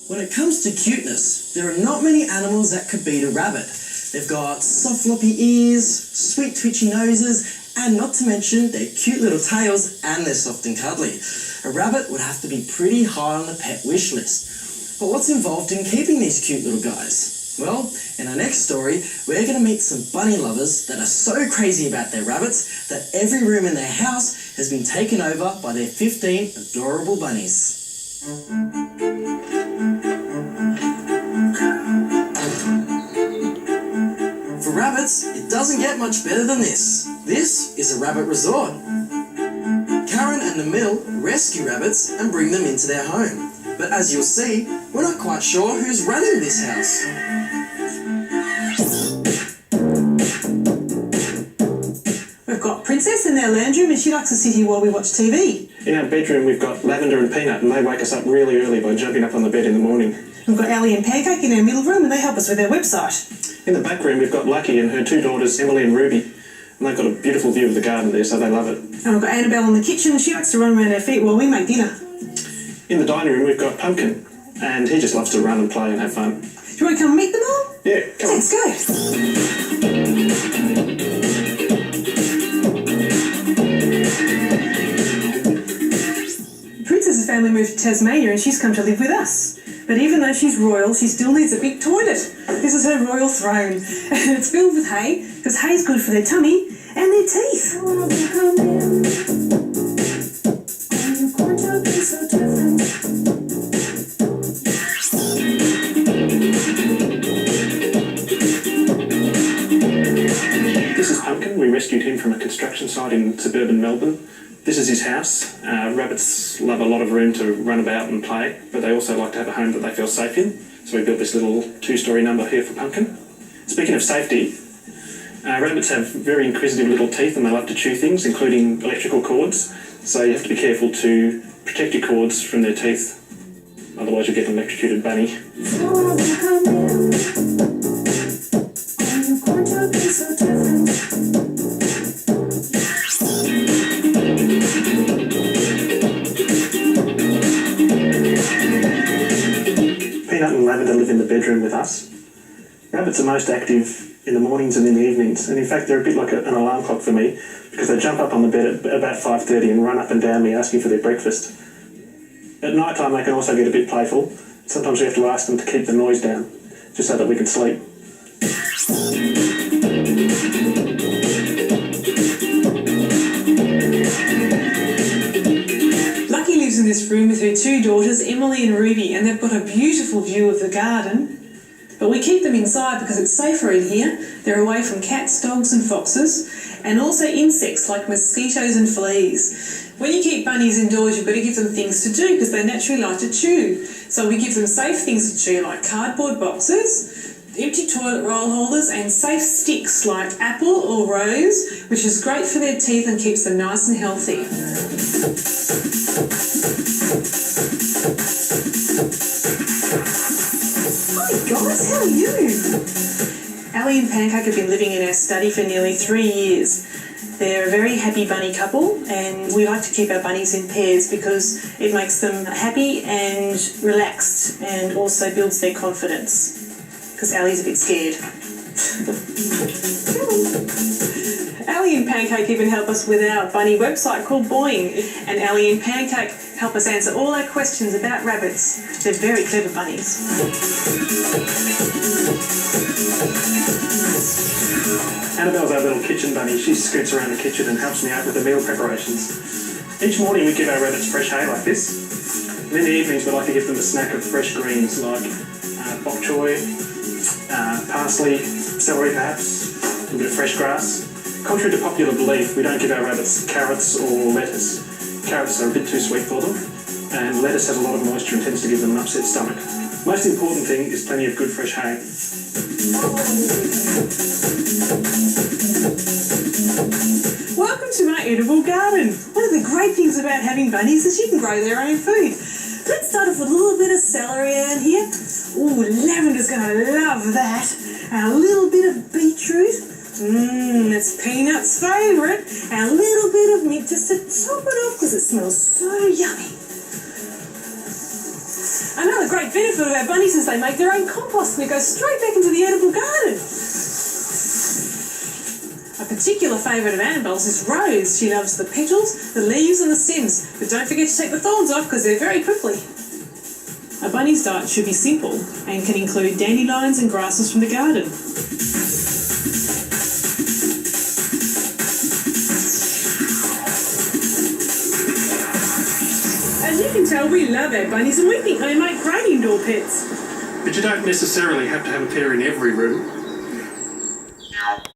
When it comes to cuteness, there are not many animals that could beat a rabbit. They've got soft floppy ears, sweet twitchy noses, and not to mention their cute little tails, and they're soft and cuddly. A rabbit would have to be pretty high on the pet wish list. But what's involved in keeping these cute little guys? Well, in our next story, we're going to meet some bunny lovers that are so crazy about their rabbits that every room in their house has been taken over by their 15 adorable bunnies. For rabbits, it doesn't get much better than this. This is a rabbit resort. Karen and Emil rescue rabbits and bring them into their home. But as you'll see, we're not quite sure who's running this house. We've got Princess in our lounge room and she likes to sit here while we watch TV. In our bedroom we've got Lavender and Peanut, and they wake us up really early by jumping up on the bed in the morning. We've got Allie and Pancake in our middle room and they help us with our website. In the back room we've got Lucky and her two daughters Emily and Ruby, and they've got a beautiful view of the garden there, so they love it. And we've got Annabelle in the kitchen and she likes to run around our feet while we make dinner. In the dining room we've got Pumpkin, and he just loves to run and play and have fun. Do you want to come meet them all? Yeah, come on. Let's go. Princess's family moved to Tasmania and she's come to live with us. But even though she's royal, she still needs a big toilet. This is her royal throne. And it's filled with hay, because hay's good for their tummy and their teeth. This is Pumpkin. We rescued him from a construction site in suburban Melbourne. This is his house. Rabbits love a lot of room to run about and play, but they also like to have a home that they feel safe in. So we built this little two-storey number here for Pumpkin. Speaking of safety, rabbits have very inquisitive little teeth and they love to chew things, including electrical cords. So you have to be careful to protect your cords from their teeth, otherwise you'll get an electrocuted bunny. Peanut and Lavender live in the bedroom with us. Rabbits are most active in the mornings and in the evenings, and in fact they're a bit like an alarm clock for me, because they jump up on the bed at about 5:30 and run up and down me asking for their breakfast. At night time they can also get a bit playful. Sometimes we have to ask them to keep the noise down, just so that we can sleep. Lucky lives in this room with her two daughters, Emily and Ruby, and they've got a beautiful view of the garden. But we keep them inside because it's safer in here. They're away from cats, dogs and foxes, and also insects like mosquitoes and fleas. When you keep bunnies indoors, you've got to give them things to do because they naturally like to chew. So we give them safe things to chew like cardboard boxes, empty toilet roll holders and safe sticks like apple or rose, which is great for their teeth and keeps them nice and healthy. Hi guys, how are you? Allie and Pancake have been living in our study for nearly 3 years. They're a very happy bunny couple and we like to keep our bunnies in pairs because it makes them happy and relaxed and also builds their confidence. Because Allie's a bit scared. Allie and Pancake even help us with our bunny website called Boing, and Allie and Pancake help us answer all our questions about rabbits. They're very clever bunnies. Annabelle's our little kitchen bunny. She scoots around the kitchen and helps me out with the meal preparations. Each morning we give our rabbits fresh hay like this. And in the evenings we like to give them a snack of fresh greens like bok choy, parsley, celery perhaps, a little bit of fresh grass. Contrary to popular belief, we don't give our rabbits carrots or lettuce. Carrots are a bit too sweet for them, and lettuce has a lot of moisture and tends to give them an upset stomach. Most important thing is plenty of good fresh hay. Welcome to my edible garden. One of the great things about having bunnies is you can grow their own food. Let's start off with a little bit of celery in here. Ooh, Lavender's going to love that. And a little bit of beetroot. That's Peanut's favourite. And a little bit of mint just to top it off because it smells so yummy. Another great benefit of our bunnies is they make their own compost and it goes straight back into the edible garden. A particular favourite of Annabelle's is Rose. She loves the petals, the leaves and the stems, but don't forget to take the thorns off because they're very prickly. A bunny's diet should be simple and can include dandelions and grasses from the garden. As you can tell, we love our bunnies and we think they make great indoor pets. But you don't necessarily have to have a pair in every room.